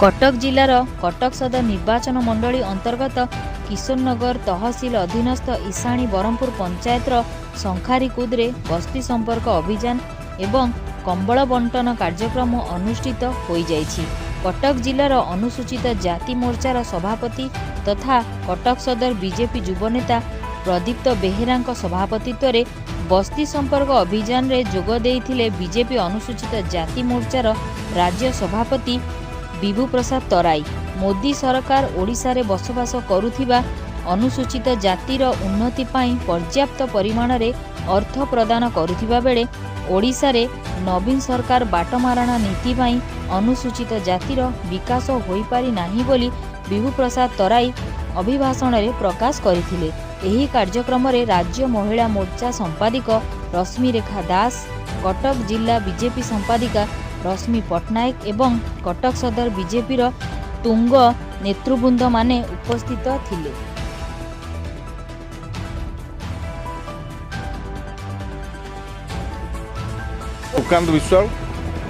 कटक जिलार कटक सदर निर्वाचन मंडली अंतर्गत किशोरनगर तहसील अधीनस्थ ईशाणी बरहमपुर पंचायतर शंखारीकुदरे बस्ती संपर्क अभियान एवं कंबल बंटन कार्यक्रम अनुष्ठित हो जाइछि। कटक जिलार अनुसूचित जाति मोर्चार सभापति तथा कटक सदर बीजेपी युवनेता प्रदीप्त बेहेरा सभापतित्व में बस्ती संपर्क अभियान रे जोग देइथिले बीजेपी अनुसूचित जाति मोर्चार राज्य सभापति विभू प्रसाद तराई। मोदी सरकार ओडिशा रे बसवास करुथिबा अनुसूचित जातिर उन्नति पाई पर्याप्त परिमाण रे अर्थ प्रदान करुथिबा बेले ओडिशा रे नवीन सरकार बाटमारणा नीति पाई अनुसूचित जातिर विकास होई पारि नाही बोली विभू प्रसाद तराई अभिभाषण रे प्रकाश करथिले। एही कार्यक्रम रे राज्य महिला मोर्चा संपादिक रश्मिरेखा दास, कटक जिला बीजेपी संपादिका रश्मि पट्टनायक एवं कटक सदर बीजेपी तुंग नेतृवृंद माने उपस्थित थिले। सुकांत विश्वाल,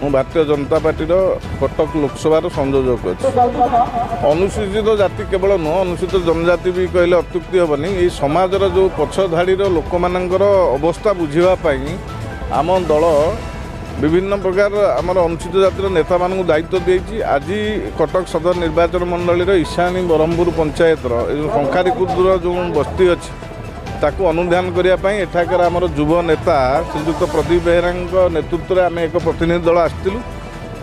मु भारतीय जनता पार्टी कटक लोकसभा संयोजक अच्छे। अनुसूचित जाति केवल नुह, अनुसूचित जनजाति भी कहले अत्युक्ति हेनी। ये समाजर जो पछ धाड़ी लोक मानकर अवस्था बुझापी आम दल विभिन्न प्रकार आमर अनुसूचित जातिर नेता मान दायित्व देती। आज कटक सदर निर्वाचन मंडल ईशाणी बरहमपुर पंचायतर शंखारीकुदर जो बस्ती अच्छी ताकू अनुधान करने एठाकर आमर युव नेता श्रीजुक्त प्रदीप बेहेरा नेतृत्व में आम एक प्रतिनिधि दल आसलु।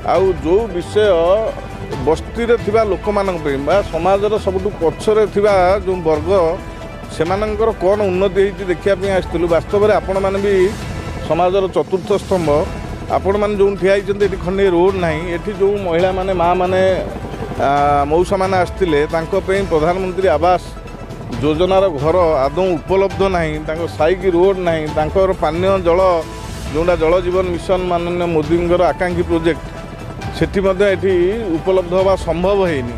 आउ जो विषय बस्ती रे थिबा लोक मानक बा समाजर सबुठु पछरे थिबा जो वर्ग सेमानंकर कौन उन्नति होती देखा आसलु। वास्तव में आपण मैंने भी समाजर चतुर्थ स्तंभ आपण मैंने जो ठिया खंडे रोड ना ये जो महिला माने माँ माने मौसा मैंने आसते प्रधानमंत्री आवास योजनार घर आदौ उपलब्ध ना, साइक रोड ना, पानीय जल जोटा जल जीवन मिशन माननीय मोदी आकांक्षी प्रोजेक्ट सेठी उपलब्ध हवा संभव हैनी।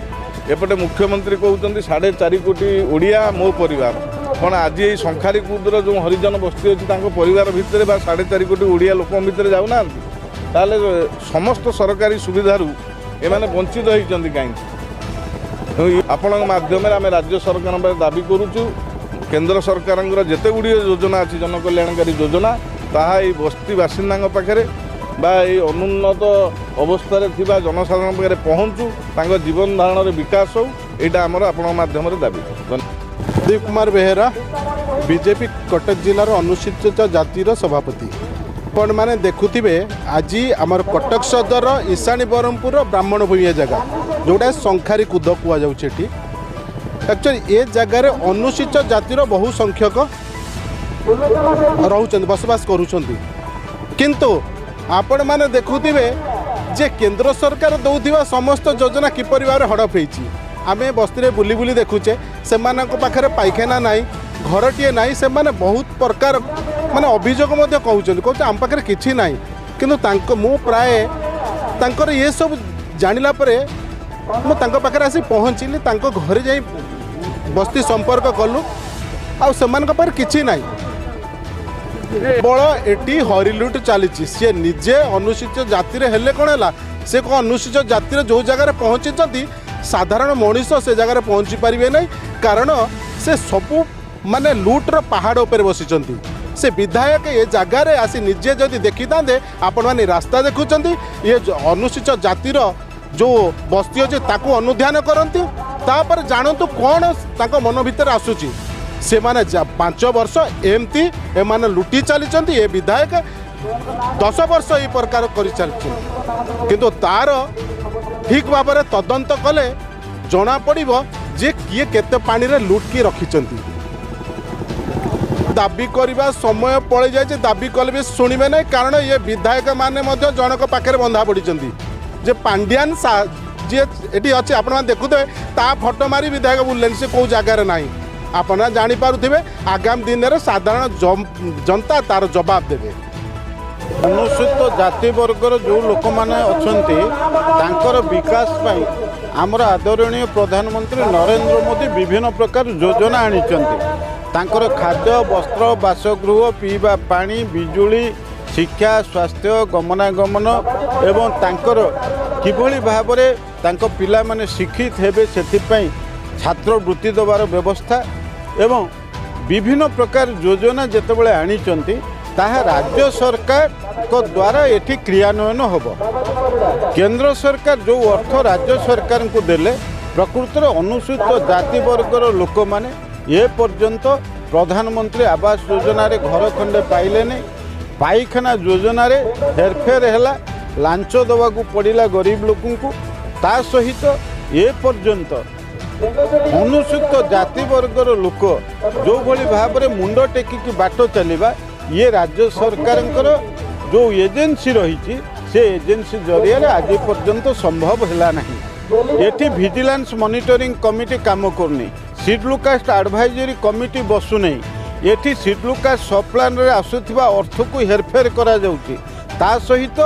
एपटे मुख्यमंत्री कहते 4.5 कोटी ओडिया मो परिवार कौन आज ये शंखारीकुदर जो हरिजन बस्ती अच्छी परिवार भितर 4.5 कोटी ओडिया लोक भितर जाऊना ताले समस्त सरकारी सुविधारू एमाने वंचित होती कहीं। आपण माध्यम आम राज्य सरकार दाबी करुचु केंद्र सरकार जिते गुड़ी योजना अच्छी जनकल्याणकारी योजना ताहा ये बस्ती बासिंदा पाखे बा ये अनुन्नत अवस्था थिबा जनसाधारण पाखे पहुँचू जीवन धारण विकास हो यहाँ आमर आपण माध्यम दाबी। प्रदीप कुमार बेहेरा बीजेपी कटक जिलार अनुसूचित जातिर सभापति। आपण मैंने देखुथिबे आज आमर कटक सदर ईशाणी बरहमपुर ब्राह्मण भूमिया जगह जोटा शंखारीकुद कहुचे। एक्चुअली ये जगार अनुसूचित जातिर बहु संख्यक रोचन बसवास करुछंती, किंतु आपण मैंने देखुथिबे जे केंद्र सरकार दौथिबा समस्त योजना किपरि भाबरे हड़प होईछि। आमे बस्ती बुली बुली देखुचे से पाखे पाइखाना नाई, घरटीए नाई, से माने बहुत प्रकार माने अभियोग कहते आम पाखे किसी ना, किंतु मु प्राय तांकर ये सब जानिला परे मु तांको पाखे आसी पहुँचली, घरे जाई बस्ती संपर्क कलु आर किसी ना बड़ एटी हरिलुट चली सी निजे अनुसूचित जाति हेले कौन है से कौन अनुसूचित जाति जो जगार पहुँची साधारण मनीष से जगार पहुँची पारे ना, कारण से सबू माने लुट्र पहाड़ उपर बसी से विधायक ये जगार आसी निजे जदि देखी था आपण मैंने रास्ता देखुं ये अनुसूचित जातिर जो बस्ती अच्छे ताकू अनुध्यान करती तापर जानतु कौन ताको मन भीतर आसूची। से माने 5 वर्ष एमती एमाने लुटी चली ये विधायक 10 वर्ष ये प्रकार कर चलती, किंतु तार ठीक भाव में तदंत कले जना पड़िबो जे किए केते पानी रे लुट की रखिचंती। दाबी करवा समय पड़ जाए दाबी कले भी शुणवे ना, कारण ये विधायक माने जनक पाखे बंधा पड़ी जे पांड्यान जी ये अच्छे आप देखुए ता फोटो मारी विधायक बुलें से कौ जगार ना आप जापारे आगामी दिन में साधारण जनता तार जवाब देवे। अनुसूचित जाति वर्गर जो लोक मैंने अच्छा विकास पाई आमर आदरणीय प्रधानमंत्री नरेंद्र मोदी विभिन्न प्रकार योजना आनी खाद्य वस्त्र बासगृह पीवा पानी बिजुली शिक्षा स्वास्थ्य गमनागमन एवं तांकर किभली भाव तांको पिला माने शिक्षित हेबे सेथिपाई छात्रवृत्ति देवार व्यवस्था एवं विभिन्न प्रकार योजना जेतेबेले आनिचंती ताहा राज्य सरकार को द्वारा एठी क्रियान्वयन होबो। केंद्र सरकार जो अर्थ राज्य सरकार को देले प्रकृत अनुसूचित जाति वर्गर लोक माने ए पर्यंत प्रधानमंत्री आवास योजना रे घर खंडे पाइले नहीं, पाइखाना योजना रे हेरफेर हैला, लांच देवाकू पड़िला गरीब लोकन को, ता सहित ए पर्यंत अनुसूचित जाति वर्गर लोक जो भली भाव में मुंड टेकिकी बाट चलवा ये राज्य सरकार जो एजेंसी रही से एजेंसी जरिया आज पर्यंत संभव है नहीं। एठी विजिलेंस मॉनिटरिंग कमिटी काम करनी, schedule caste advisory committee Basu नहीं, एठी शेड्यूल कास्ट सब प्लान रे आसुथिबा अर्थ को हेरफेर करा जाउची, ता सहित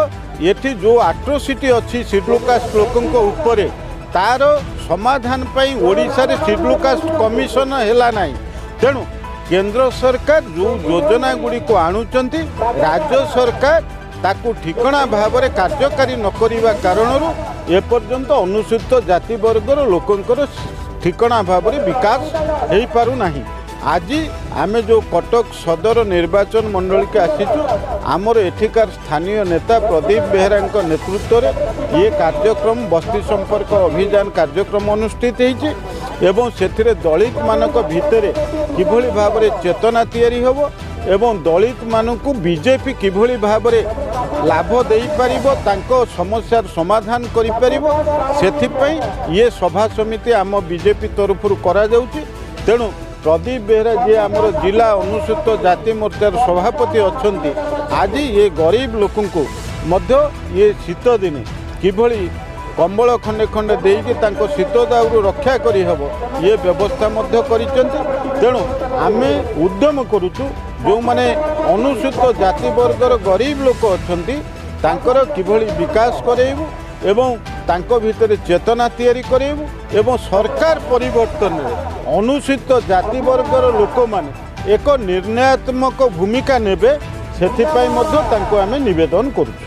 एठी जो एट्रोसिटी अच्छी शेड्यूल कास्ट लोकन को ऊपर तार समाधान पाई ओडिशा रे शेड्यूल कास्ट कमिशन हैला नाही। तेणु केंद्र सरकार जो योजना गुड़ी को आणुचंती राज्य सरकार ताकू ठिकणा भाव में कार्यकारी न करिबा कारणरू ए पर्यंत अनुसूचित जाति वर्गर लोकंकर ठिकणा भाव में विकास हो पारु नाही। आज आमे जो कटक सदर निर्वाचन मंडल के आसीचु आमर एठिकार स्थानीय नेता प्रदीप बेहरा नेतृत्व में ये कार्यक्रम बस्ती संपर्क अभियान कार्यक्रम अनुष्ठित होइछि एवं सेथिरे दलित मानक भितरे किभली भाव में चेतना तैयारी होबो एवं दलित मानकू बीजेपी किभली भाव में लाभ दे पारिबो, तांको समस्यार समाधान करि पारिबो, सेथिपई ये सभा समिति आम बीजेपी तरफरु करा जाउछि। तेणु प्रदीप बेहरा जी आमर जिला अनुसूचित जाति मोर्चार सभापति अच्छी आज ये गरीब लोक ये शीत दिने किभली कंबल खंडे खंडे देकी तांको शीत दाउरू रक्षा करी हबो ये व्यवस्था मध्य करिसेंती। तेणु आमे उद्यम करूचु जो माने अनुसूचित जाति वर्गर गरीब लोक अच्छंती तांकर किभली विकास करेबु एवं तांको भितर चेतना तैयारी करेबु एवं सरकार परिवर्तन रे अनुसूचित जाति वर्गर लोक माने एक निर्णयात्मक भूमिका नेबे सेथिपाई मध्य तांको आमे निवेदन करूछु।